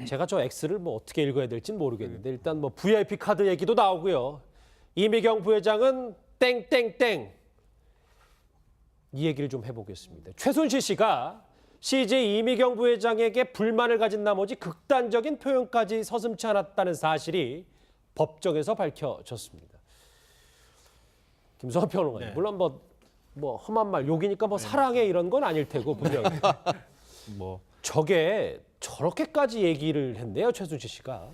제가 저 X를 뭐 어떻게 읽어야 될지 모르겠는데 일단 뭐 VIP 카드 얘기도 나오고요. 이미경 부회장은 땡땡땡 이 얘기를 좀 해보겠습니다. 최순실 씨가 CJ 이미경 부회장에게 불만을 가진 나머지 극단적인 표현까지 서슴지 않았다는 사실이 법정에서 밝혀졌습니다. 김성환 평론가님, 네. 물론 뭐 험한 말 욕이니까 뭐 사랑해 이런 건 아닐 테고 분명히 뭐 저게 저렇게까지 얘기를 했네요, 최순실 씨가.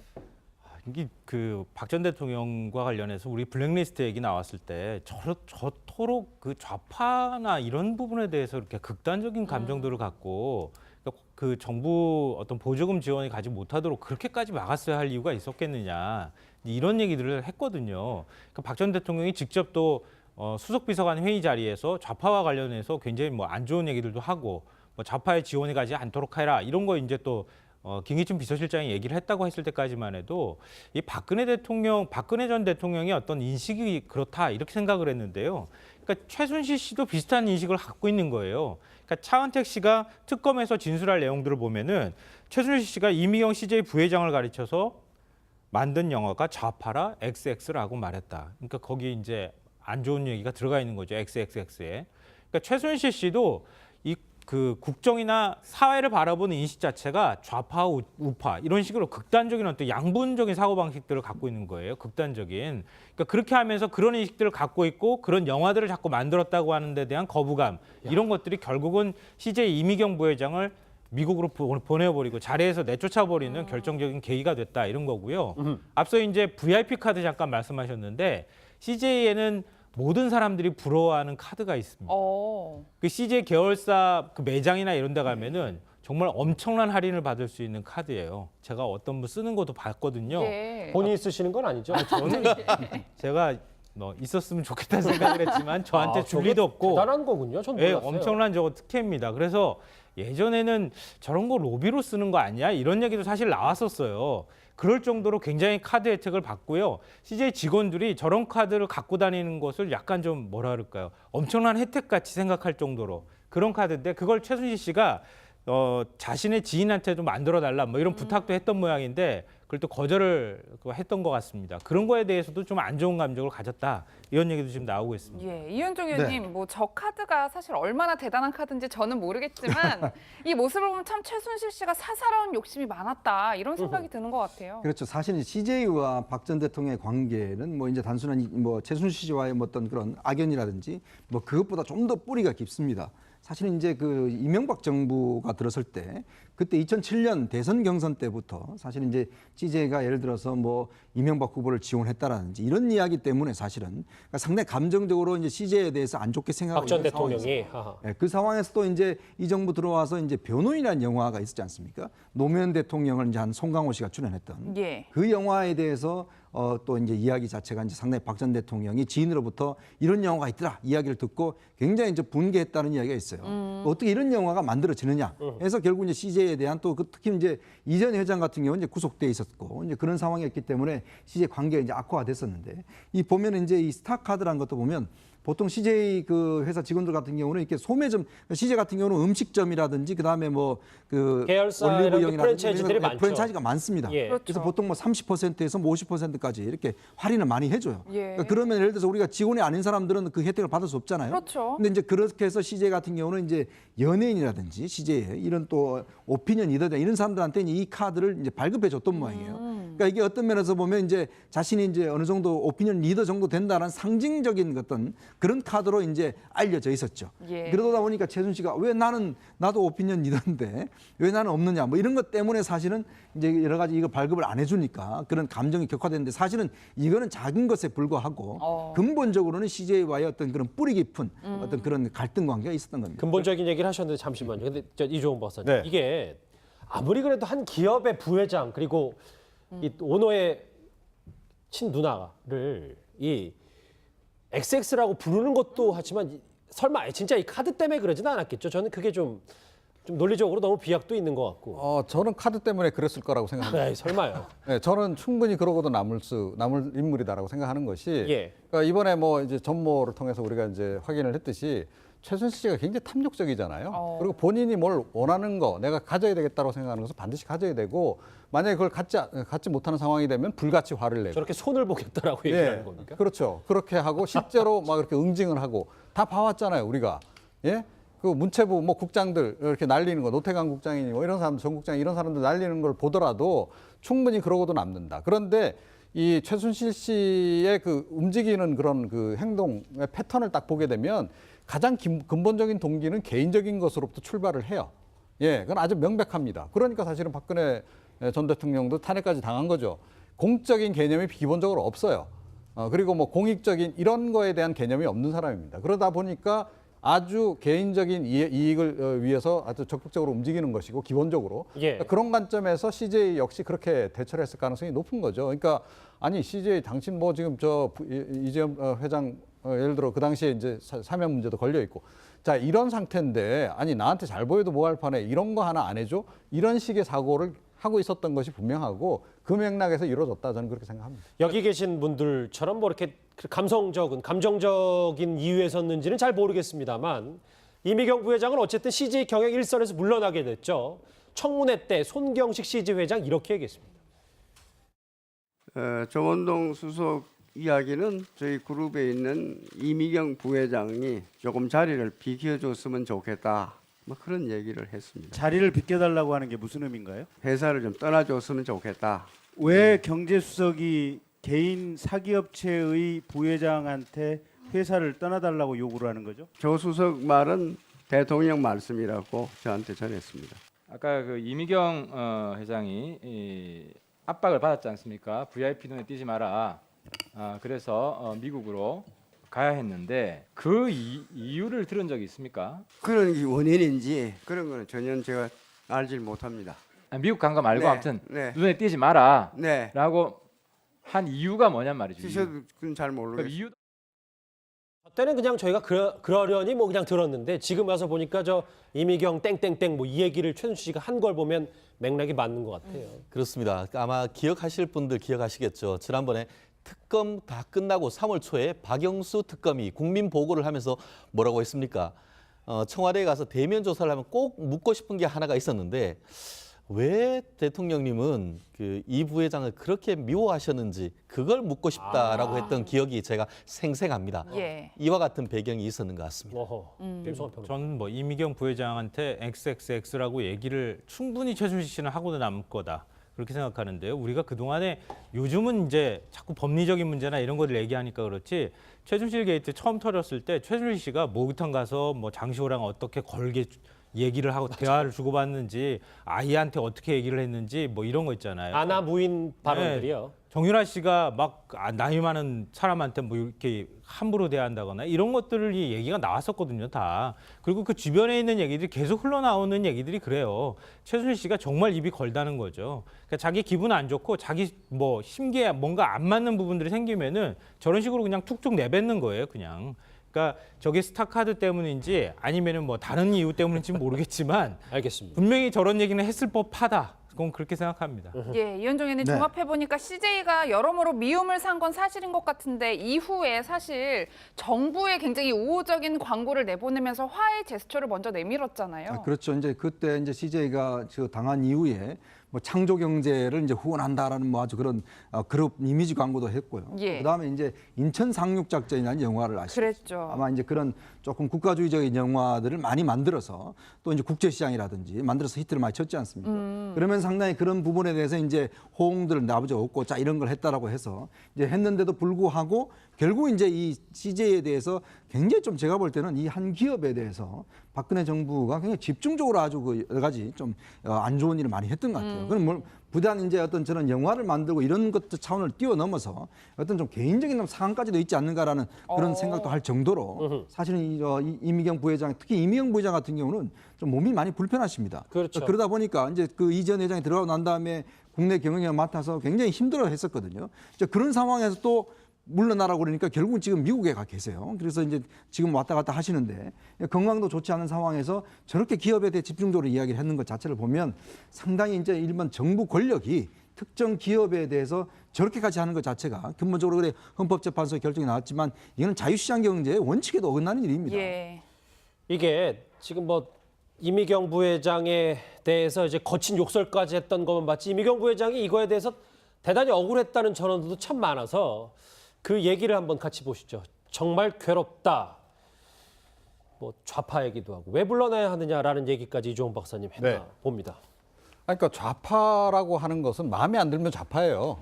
이게 그 박 전 대통령과 관련해서 우리 블랙리스트 얘기 나왔을 때 저토록 그 좌파나 이런 부분에 대해서 이렇게 극단적인 감정들을 갖고 그 정부 어떤 보조금 지원이 가지 못하도록 그렇게까지 막았어야 할 이유가 있었겠느냐 이런 얘기들을 했거든요. 그러니까 박 전 대통령이 직접 또 수석 비서관 회의 자리에서 좌파와 관련해서 굉장히 뭐 안 좋은 얘기들도 하고 뭐 좌파의 지원이 가지 않도록 해라 이런 거 이제 또 김기춘 비서실장이 얘기를 했다고 했을 때까지만 해도 이 박근혜 전 대통령의 어떤 인식이 그렇다 이렇게 생각을 했는데요. 그러니까 최순실 씨도 비슷한 인식을 갖고 있는 거예요. 그러니까 차은택 씨가 특검에서 진술할 내용들을 보면은 최순실 씨가 이미경 CJ 부회장을 가리쳐서 만든 영화가 좌파라 XX라고 말했다. 그러니까 거기 이제 안 좋은 얘기가 들어가 있는 거죠. XXX에. 그러니까 최순실 씨도 그 국정이나 사회를 바라보는 인식 자체가 좌파, 우파 이런 식으로 극단적인 어떤 양분적인 사고방식들을 갖고 있는 거예요. 극단적인. 그러니까 그렇게 하면서 그런 인식들을 갖고 있고 그런 영화들을 자꾸 만들었다고 하는 데 대한 거부감 이런 것들이 결국은 CJ 이미경 부회장을 미국으로 보내버리고 자리에서 내쫓아버리는 결정적인 계기가 됐다 이런 거고요. 앞서 이제 VIP 카드 잠깐 말씀하셨는데 CJ에는 모든 사람들이 부러워하는 카드가 있습니다. 그 CJ 계열사 그 매장이나 이런 데 가면은 정말 엄청난 할인을 받을 수 있는 카드예요. 제가 어떤 분 쓰는 것도 봤거든요. 예. 본인이 쓰시는 건 아니죠? 저는 제가 있었으면 좋겠다는 생각을 했지만 저한테 줄 리도 없고 대단한 거군요. 전 예, 몰랐어요. 엄청난 저거 특혜입니다. 그래서 예전에는 저런 거 로비로 쓰는 거 아니야? 이런 얘기도 사실 나왔었어요. 그럴 정도로 굉장히 카드 혜택을 받고요. CJ 직원들이 저런 카드를 갖고 다니는 것을 약간 좀 뭐라 그럴까요? 엄청난 혜택같이 생각할 정도로 그런 카드인데 그걸 최순실 씨가 자신의 지인한테도 만들어달라 뭐 이런 부탁도 했던 모양인데 그걸 또 거절을 했던 것 같습니다. 그런 거에 대해서도 좀 안 좋은 감정을 가졌다. 이런 얘기도 지금 나오고 있습니다. 예, 이현종 의원님, 뭐 저 카드가 사실 얼마나 대단한 카드인지 저는 모르겠지만 이 모습을 보면 참 최순실 씨가 사사로운 욕심이 많았다 이런 생각이 드는 것 같아요. 그렇죠. 사실 CJ와 박 전 대통령의 관계는 뭐 이제 단순한 뭐 최순실 씨와의 뭐 어떤 그런 악연이라든지 뭐 그것보다 좀 더 뿌리가 깊습니다. 사실 이제 그 이명박 정부가 들었을 때 그때 2007년 대선 경선 때부터 사실 이제 CJ가 예를 들어서 뭐 이명박 후보를 지원했다라든지 이런 이야기 때문에 사실은 그러니까 상당히 감정적으로 이제 CJ에 대해서 안 좋게 생각하고 박 전 있는 대통령이. 상황에서 그 상황에서 또 이제 이 정부 들어와서 이제 변호인이라는 영화가 있었지 않습니까? 노무현 대통령을 이제 한 송강호 씨가 출연했던 예. 그 영화에 대해서 또 이제 이야기 자체가 이제 상당히 박 전 대통령이 지인으로부터 이런 영화가 있더라 이야기를 듣고 굉장히 이제 분개했다는 이야기가 있어요. 어떻게 이런 영화가 만들어지느냐 해서 결국 이제 CJ에 대한 또 특히 이제 이전 회장 같은 경우는 이제 구속돼 있었고 이제 그런 상황이었기 때문에 CJ 관계가 이제 악화가 됐었는데 이 보면 이제 이 스타카드라는 것도 보면 보통 CJ 그 회사 직원들 같은 경우는 이렇게 소매점, CJ 같은 경우는 음식점이라든지 그다음에 뭐 그 계열사 이런 프랜차이즈들이 많죠. 프랜차이즈가 많습니다. 예. 그렇죠. 그래서 보통 뭐 30%에서 뭐 50%까지 이렇게 할인을 많이 해줘요. 예. 그러니까 그러면 예를 들어서 우리가 직원이 아닌 사람들은 그 혜택을 받을 수 없잖아요. 그렇죠. 근데 이제 그렇게 해서 CJ 같은 경우는 이제 연예인이라든지 CJ에 이런 또 오피니언 리더들 이런 사람들한테 이 카드를 이제 발급해 줬던 모양이에요. 그러니까 이게 어떤 면에서 보면 이제 자신이 이제 어느 정도 오피니언 리더 정도 된다는 상징적인 어떤 그런 카드로 이제 알려져 있었죠. 예. 그러다 보니까 최순 씨가 왜 나도 오피니언 리더인데 왜 나는 없느냐 뭐 이런 것 때문에 사실은 이제 여러 가지 이거 발급을 안 해주니까 그런 감정이 격화되는데 사실은 이거는 작은 것에 불과하고 근본적으로는 CJ와의 어떤 그런 뿌리 깊은 어떤 그런 갈등 관계가 있었던 겁니다. 근본적인 얘기를 하셨는데 잠시만요. 근데 이종훈 박사님, 네. 이게 아무리 그래도 한 기업의 부회장 그리고 이 오너의 친누나를 이 XX라고 부르는 것도 하지만 설마 진짜 이 카드 때문에 그러지는 않았겠죠. 저는 그게 좀 논리적으로 너무 비약도 있는 것 같고. 저는 카드 때문에 그랬을 거라고 생각합니다. 네, 설마요. 네, 저는 충분히 그러고도 남을 인물이다라고 생각하는 것이 예. 그러니까 이번에 뭐 이제 전모를 통해서 우리가 이제 확인을 했듯이 최순실 씨가 굉장히 탐욕적이잖아요. 어. 그리고 본인이 뭘 원하는 거, 내가 가져야 되겠다고 생각하는 것을 반드시 가져야 되고, 만약에 그걸 갖지 못하는 상황이 되면 불같이 화를 내고. 저렇게 손을 보겠다라고 얘기하는 겁니까? 그렇죠. 그렇게 하고 실제로 막 이렇게 응징을 하고 다 봐왔잖아요, 우리가. 예? 그 문체부 뭐 국장들 이렇게 날리는 거, 노태강 국장이니 뭐 이런 사람, 전 국장 이런 사람들 날리는 걸 보더라도 충분히 그러고도 남는다. 그런데 이 최순실 씨의 그 움직이는 그런 그 행동의 패턴을 딱 보게 되면 가장 근본적인 동기는 개인적인 것으로부터 출발을 해요. 예, 그건 아주 명백합니다. 그러니까 사실은 박근혜 전 대통령도 탄핵까지 당한 거죠. 공적인 개념이 기본적으로 없어요. 그리고 뭐 공익적인 이런 거에 대한 개념이 없는 사람입니다. 그러다 보니까 아주 개인적인 이익을 위해서 아주 적극적으로 움직이는 것이고 기본적으로 예. 그런 관점에서 CJ 역시 그렇게 대처를 했을 가능성이 높은 거죠. 그러니까 아니 CJ 당신 뭐 지금 저 이재용 회장 예를 들어 그 당시에 이제 사면 문제도 걸려 있고 자 이런 상태인데 아니 나한테 잘 보여도 뭐 할 판에 이런 거 하나 안 해줘 이런 식의 사고를 하고 있었던 것이 분명하고 그 맥락에서 이루어졌다 저는 그렇게 생각합니다. 여기 계신 분들처럼 뭐 이렇게 감정적인 이유에 섰는지는 잘 모르겠습니다만 이미경 부회장은 어쨌든 CJ 경영 일선에서 물러나게 됐죠. 청문회 때 손경식 CJ 회장 이렇게 얘기했습니다. 정원동 수석 이야기는 저희 그룹에 있는 이미경 부회장이 조금 자리를 비켜줬으면 좋겠다. 뭐 그런 얘기를 했습니다. 자리를 비켜달라고 하는 게 무슨 의미인가요? 회사를 좀 떠나줬으면 좋겠다. 왜 경제수석이 개인 사기업체의 부회장한테 회사를 떠나달라고 요구를 하는 거죠? 조 수석 말은 대통령 말씀이라고 저한테 전했습니다. 아까 그 이미경 회장이 압박을 받았지 않습니까? VIP 눈에 띄지 마라. 그래서 미국으로 가야 했는데 그 이유를 들은 적이 있습니까? 그런 게 원인인지 그런 거는 전혀 제가 알질 못합니다. 미국 간 거 말고 네, 아무튼 네. 눈에 띄지 마라. 네. 라고 한 이유가 뭐냔 말이죠. 저도 그건 잘 그럼 모르겠어요. 이유 그때는 그냥 저희가 그러려니 뭐 그냥 들었는데 지금 와서 보니까 저 이미경 땡땡땡 뭐 이 얘기를 최순실 씨가 한 걸 보면 맥락이 맞는 것 같아요. 그렇습니다. 아마 기억하실 분들 기억하시겠죠. 지난번에 특검 다 끝나고 3월 초에 박영수 특검이 국민 보고를 하면서 뭐라고 했습니까? 청와대에 가서 대면 조사를 하면 꼭 묻고 싶은 게 하나가 있었는데 왜 대통령님은 그 이 부회장을 그렇게 미워하셨는지 그걸 묻고 싶다라고 했던 기억이 제가 생생합니다. 예. 이와 같은 배경이 있었는 것 같습니다. 어허. 김성환 평론가. 저는 뭐 이미경 부회장한테 XXX라고 얘기를 충분히 최순실 씨는 하고도 남을 거다. 그렇게 생각하는데요. 우리가 그동안에 요즘은 이제 자꾸 법리적인 문제나 이런 것들 얘기하니까 그렇지 최순실 게이트 처음 터졌을 때 최순실 씨가 목욕탕 가서 뭐 장시호랑 어떻게 걸게 얘기를 하고 대화를 주고받는지 아이한테 어떻게 얘기를 했는지 뭐 이런 거 있잖아요. 아나 무인 발언들이요. 정유라 씨가 막 나이 많은 사람한테 뭐 이렇게 함부로 대한다거나 이런 것들이 얘기가 나왔었거든요, 다. 그리고 그 주변에 있는 얘기들이 계속 흘러나오는 얘기들이 그래요. 최순실 씨가 정말 입이 걸다는 거죠. 그러니까 자기 기분 안 좋고 자기 뭐 심기에 뭔가 안 맞는 부분들이 생기면은 저런 식으로 그냥 툭툭 내뱉는 거예요, 그냥. 그러니까 저게 스타카드 때문인지 아니면은 뭐 다른 이유 때문인지 모르겠지만 알겠습니다. 분명히 저런 얘기는 했을 법하다. 그건 그렇게 생각합니다. 예, 이현종 의원님 네. 종합해보니까 CJ가 여러모로 미움을 산 건 사실인 것 같은데 이후에 사실 정부에 굉장히 우호적인 광고를 내보내면서 화해 제스처를 먼저 내밀었잖아요. 그렇죠. 이제 그때 이제 CJ가 저 당한 이후에 뭐 창조 경제를 이제 후원한다라는 뭐 아주 그런 그룹 이미지 광고도 했고요. 예. 그다음에 이제 인천 상륙 작전이라는 영화를 아시죠? 그랬죠. 아마 이제 그런 조금 국가주의적인 영화들을 많이 만들어서 또 이제 국제시장이라든지 만들어서 히트를 많이 쳤지 않습니까? 그러면 상당히 그런 부분에 대해서 이제 호응들을 나부죠 없고 자 이런 걸 했다라고 해서 이제 했는데도 불구하고 결국 이제 이 CJ에 대해서 굉장히 좀 제가 볼 때는 이 한 기업에 대해서 박근혜 정부가 굉장히 집중적으로 아주 그 여러 가지 좀 안 좋은 일을 많이 했던 것 같아요. 그럼 뭐 부단 이제 어떤 저런 영화를 만들고 이런 것들 차원을 뛰어넘어서 어떤 좀 개인적인 상황까지도 있지 않는가라는 그런 생각도 할 정도로 사실은 이미경 부회장 특히 이미경 부회장 같은 경우는 좀 몸이 많이 불편하십니다. 그렇죠. 그러다 보니까 이제 그 이전 회장이 들어가고 난 다음에 국내 경영을 맡아서 굉장히 힘들어 했었거든요. 이제 그런 상황에서 또 물러나라고 그러니까 결국은 지금 미국에 가 계세요. 그래서 이제 지금 왔다 갔다 하시는데 건강도 좋지 않은 상황에서 저렇게 기업에 대해 집중적으로 이야기를 했는 것 자체를 보면 상당히 이제 일반 정부 권력이 특정 기업에 대해서 저렇게까지 하는 것 자체가 근본적으로 그래 헌법재판소 결정이 나왔지만 이거는 자유시장 경제의 원칙에도 어긋나는 일입니다. 예. 이게 지금 뭐 이미경 부회장에 대해서 이제 거친 욕설까지 했던 것만 봤지 이미경 부회장이 이거에 대해서 대단히 억울했다는 전원들도 참 많아서 그 얘기를 한번 같이 보시죠. 정말 괴롭다. 뭐 좌파 얘기도 하고 왜 불러내야 하느냐라는 얘기까지 이종훈 박사님 했나 네. 봅니다. 그러니까 좌파라고 하는 것은 마음에 안 들면 좌파예요.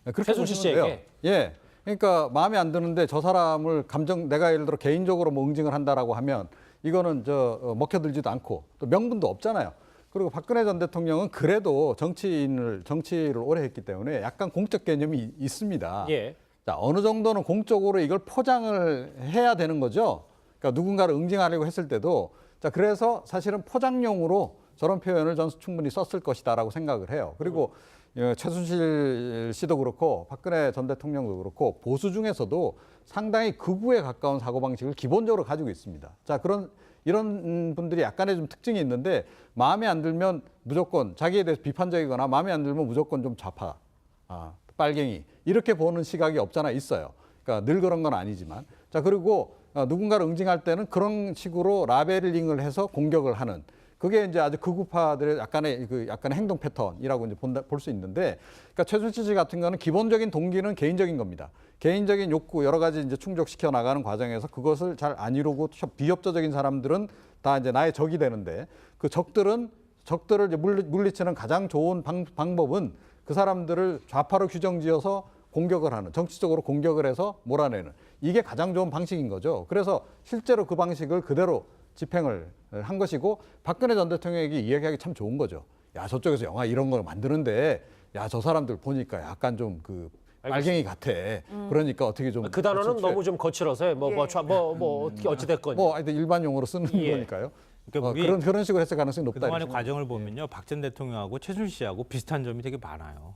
그렇게 최순실 보시면 돼요. 씨에게? 예. 그러니까 마음에 안 드는데 저 사람을 내가 예를 들어 개인적으로 뭐 응징을 한다라고 하면 이거는 먹혀들지도 않고 또 명분도 없잖아요. 그리고 박근혜 전 대통령은 그래도 정치를 오래 했기 때문에 약간 공적 개념이 있습니다. 예. 자, 어느 정도는 공적으로 이걸 포장을 해야 되는 거죠. 그러니까 누군가를 응징하려고 했을 때도 자, 그래서 사실은 포장용으로 저런 표현을 저는 충분히 썼을 것이다라고 생각을 해요. 그리고 최순실 씨도 그렇고 박근혜 전 대통령도 그렇고 보수 중에서도 상당히 극우에 가까운 사고방식을 기본적으로 가지고 있습니다. 자, 이런 분들이 약간의 좀 특징이 있는데 마음에 안 들면 무조건 자기에 대해서 비판적이거나 마음에 안 들면 무조건 좀 좌파, 빨갱이 이렇게 보는 시각이 없잖아 있어요. 그러니까 늘 그런 건 아니지만 자 그리고 누군가를 응징할 때는 그런 식으로 라벨링을 해서 공격을 하는 그게 이제 아주 극우파들의 약간의 행동 패턴이라고 이제 볼 수 있는데, 그러니까 최순실 씨 같은 거는 기본적인 동기는 개인적인 겁니다. 개인적인 욕구 여러 가지 이제 충족시켜 나가는 과정에서 그것을 잘 안 이루고 비협조적인 사람들은 다 이제 나의 적이 되는데 그 적들을 이제 물리치는 가장 좋은 방법은 그 사람들을 좌파로 규정지어서 공격을 하는, 정치적으로 공격을 해서 몰아내는 이게 가장 좋은 방식인 거죠. 그래서 실제로 그 방식을 그대로 집행을 한 것이고 박근혜 전 대통령에게 이야기하기 참 좋은 거죠. 야, 저쪽에서 영화 이런 걸 만드는데 야, 저 사람들 보니까 약간 좀 빨갱이 같아. 그러니까 어떻게 좀 그 단어는 너무 좀 거칠어서 어떻게 어찌 됐건 하여튼 일반 용어로 쓰는 거니까요. 그러니까 그런 식으로 했을 가능성이 높다. 그동안의 과정을 보면요, 박 전 대통령하고 최순실 씨하고 비슷한 점이 되게 많아요.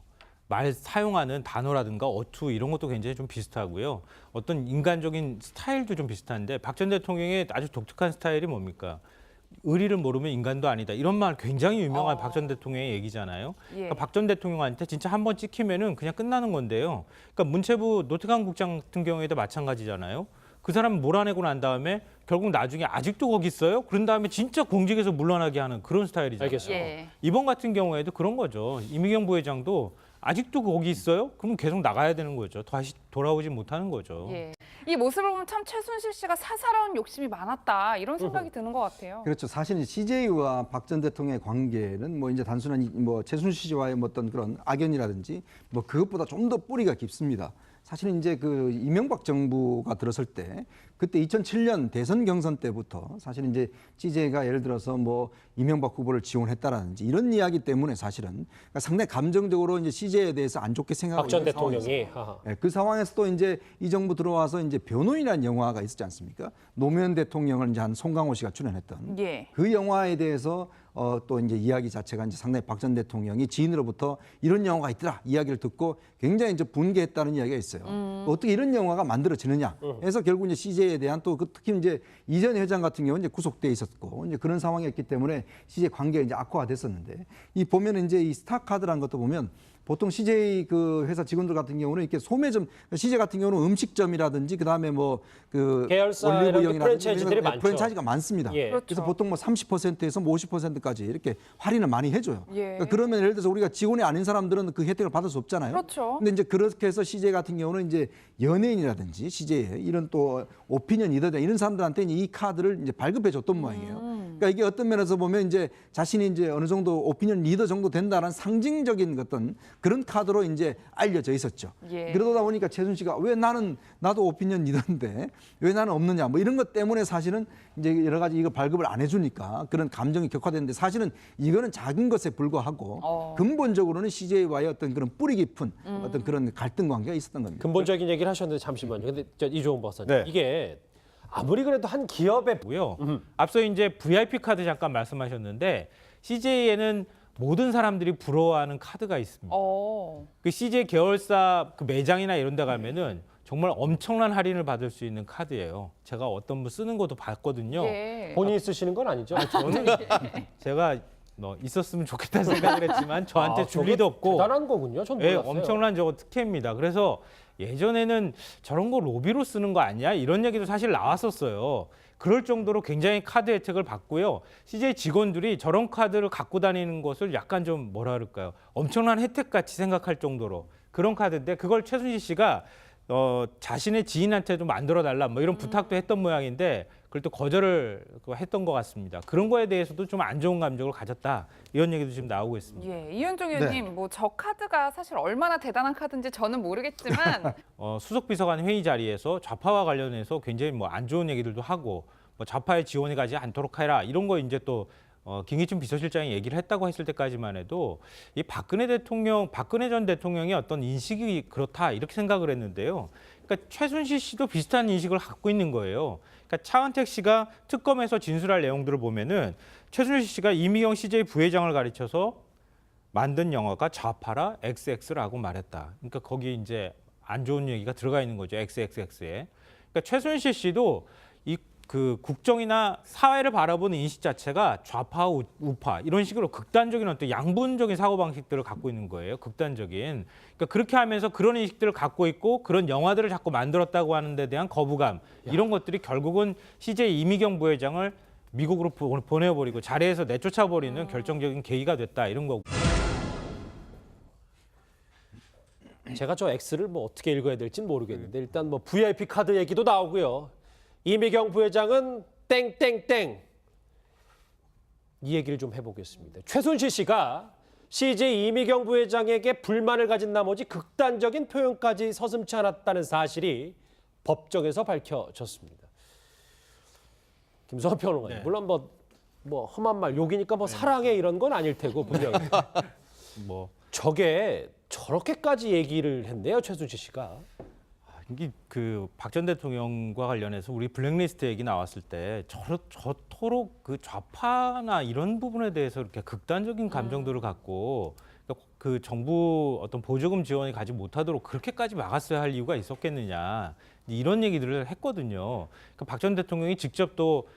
말 사용하는 단어라든가 어투 이런 것도 굉장히 좀 비슷하고요. 어떤 인간적인 스타일도 좀 비슷한데 박 전 대통령의 아주 독특한 스타일이 뭡니까? 의리를 모르면 인간도 아니다. 이런 말 굉장히 유명한 박 전 대통령의 얘기잖아요. 예. 그러니까 박 전 대통령한테 진짜 한 번 찍히면은 그냥 끝나는 건데요. 그러니까 문체부 노태강 국장 같은 경우에도 마찬가지잖아요. 그 사람 몰아내고 난 다음에 결국 나중에 아직도 거기 있어요? 그런 다음에 진짜 공직에서 물러나게 하는 그런 스타일이잖아요. 알겠어요. 예. 이번 같은 경우에도 그런 거죠. 이미경 부회장도 아직도 거기 있어요? 그럼 계속 나가야 되는 거죠. 다시 돌아오지 못하는 거죠. 예. 이 모습을 보면 참 최순실 씨가 사사로운 욕심이 많았다 이런 생각이 드는 것 같아요. 그렇죠. 사실 CJ와 박 전 대통령의 관계는 뭐 이제 단순한 뭐 최순실 씨와의 뭐 어떤 그런 악연이라든지 뭐 그것보다 좀 더 뿌리가 깊습니다. 사실은 이제 그 이명박 정부가 들었을 때 그때 2007년 대선 경선 때부터 사실 이제 CJ가 예를 들어서 뭐 이명박 후보를 지원했다라든지 이런 이야기 때문에 사실은 그러니까 상당히 감정적으로 이제 CJ에 대해서 안 좋게 생각하고 박 전 있는 대통령이 상황이었어요. 네, 그 상황에서 또 이제 이 정부 들어와서 이제 변호인이라는 영화가 있었지 않습니까? 노무현 대통령을 이제 한 송강호 씨가 출연했던 예. 그 영화에 대해서 또 이제 이야기 자체가 이제 상당히 박 전 대통령이 지인으로부터 이런 영화가 있더라 이야기를 듣고 굉장히 이제 분개했다는 이야기가 있어요. 어떻게 이런 영화가 만들어지느냐 해서 결국 이제 CJ에 대한 또 특히 이제 이전 회장 같은 경우는 이제 구속돼 있었고 이제 그런 상황이었기 때문에 CJ 관계가 이제 악화가 됐었는데 이 보면 이제 이 스타카드라는 것도 보면 보통 CJ 그 회사 직원들 같은 경우는 이렇게 소매점, CJ 같은 경우는 음식점이라든지 그 다음에 뭐 그 계열사 이런 프랜차이즈들이 많죠. 프랜차이즈가 많습니다. 예. 그렇죠. 그래서 보통 뭐 30%에서 뭐 50%까지 이렇게 할인을 많이 해줘요. 예. 그러니까 그러면 예를 들어서 우리가 직원이 아닌 사람들은 그 혜택을 받을 수 없잖아요. 그렇죠. 근데 이제 그렇게 해서 CJ 같은 경우는 이제 연예인이라든지 CJ에 이런 또 오피니언 리더들 이런 사람들한테 이 카드를 이제 발급해 줬던 모양이에요. 그러니까 이게 어떤 면에서 보면 이제 자신이 이제 어느 정도 오피니언 리더 정도 된다는 상징적인 어떤 그런 카드로 이제 알려져 있었죠. 예. 그러다 보니까 최순실씨가 왜 나도 오피니언 리더인데 왜 나는 없느냐 뭐 이런 것 때문에 사실은 이제 여러 가지 이거 발급을 안 해주니까 그런 감정이 격화되는데 사실은 이거는 작은 것에 불과하고 근본적으로는 CJ와의 어떤 그런 뿌리 깊은 어떤 그런 갈등 관계가 있었던 겁니다. 근본적인 얘기를 하셨는데 잠시만요. 근데 이종훈 박사님 네. 이게 아무리 그래도 한 기업의 고요. 앞서 이제 VIP 카드 잠깐 말씀하셨는데 CJ에는 모든 사람들이 부러워하는 카드가 있습니다. 그 CJ 계열사 그 매장이나 이런 데 가면은 정말 엄청난 할인을 받을 수 있는 카드예요. 제가 어떤 분 쓰는 것도 봤거든요. 예. 본인이 쓰시는 건 아니죠? 저는 제가 있었으면 좋겠다는 생각을 했지만 저한테 줄 저게 리도 없고 대단한 거군요. 전 예, 몰랐어요. 엄청난 저거 특혜입니다. 그래서 예전에는 저런 거 로비로 쓰는 거 아니야? 이런 얘기도 사실 나왔었어요. 그럴 정도로 굉장히 카드 혜택을 받고요. CJ 직원들이 저런 카드를 갖고 다니는 것을 약간 좀 뭐라 그럴까요? 엄청난 혜택 같이 생각할 정도로 그런 카드인데 그걸 최순실 씨가 자신의 지인한테도 만들어 달라 뭐 이런 부탁도 했던 모양인데 그걸 또 거절을 했던 것 같습니다. 그런 거에 대해서도 좀 안 좋은 감정을 가졌다 이런 얘기도 지금 나오고 있습니다. 예, 이현종 의원님, 뭐 저 카드가 사실 얼마나 대단한 카드인지 저는 모르겠지만 수석 비서관 회의 자리에서 좌파와 관련해서 굉장히 뭐 안 좋은 얘기들도 하고 뭐 좌파에 지원이 가지 않도록 해라 이런 거 이제 또 김기춘 비서실장이 얘기를 했다고 했을 때까지만 해도 이 박근혜 전 대통령의 어떤 인식이 그렇다 이렇게 생각을 했는데요. 그러니까 최순실 씨도 비슷한 인식을 갖고 있는 거예요. 그러니까 차은택 씨가 특검에서 진술할 내용들을 보면은 최순실 씨가 이미경 CJ 부회장을 가르쳐서 만든 영화가 좌파라 XX라고 말했다. 그러니까 거기 이제 안 좋은 얘기가 들어가 있는 거죠. XXX에. 그러니까 최순실 씨도 그 국정이나 사회를 바라보는 인식 자체가 좌파, 우파 이런 식으로 극단적인 어떤 양분적인 사고 방식들을 갖고 있는 거예요. 극단적인. 그러니까 그렇게 하면서 그런 인식들을 갖고 있고 그런 영화들을 자꾸 만들었다고 하는 데 대한 거부감 이런 것들이 결국은 CJ 이미경 부회장을 미국으로 보내버리고 자리에서 내쫓아버리는 결정적인 계기가 됐다 이런 거고. 제가 저 X를 뭐 어떻게 읽어야 될지는 모르겠는데 일단 뭐 VIP 카드 얘기도 나오고요. 이미경 부회장은 땡땡땡 이 얘기를 좀 해보겠습니다. 최순실 씨가 CJ 이미경 부회장에게 불만을 가진 나머지 극단적인 표현까지 서슴지 않았다는 사실이 법정에서 밝혀졌습니다. 김성환 평론가님, 네. 물론 뭐 험한 말 욕이니까 뭐 사랑해 이런 건 아닐 테고 분명히 뭐 저게 저렇게까지 얘기를 했네요, 최순실 씨가. 이게 그 박 전 대통령과 관련해서 우리 블랙리스트 얘기 나왔을 때 저토록 그 좌파나 이런 부분에 대해서 이렇게 극단적인 감정들을 갖고 그 정부 어떤 보조금 지원이 가지 못하도록 그렇게까지 막았어야 할 이유가 있었겠느냐 이런 얘기들을 했거든요. 박 전 대통령이 직접 또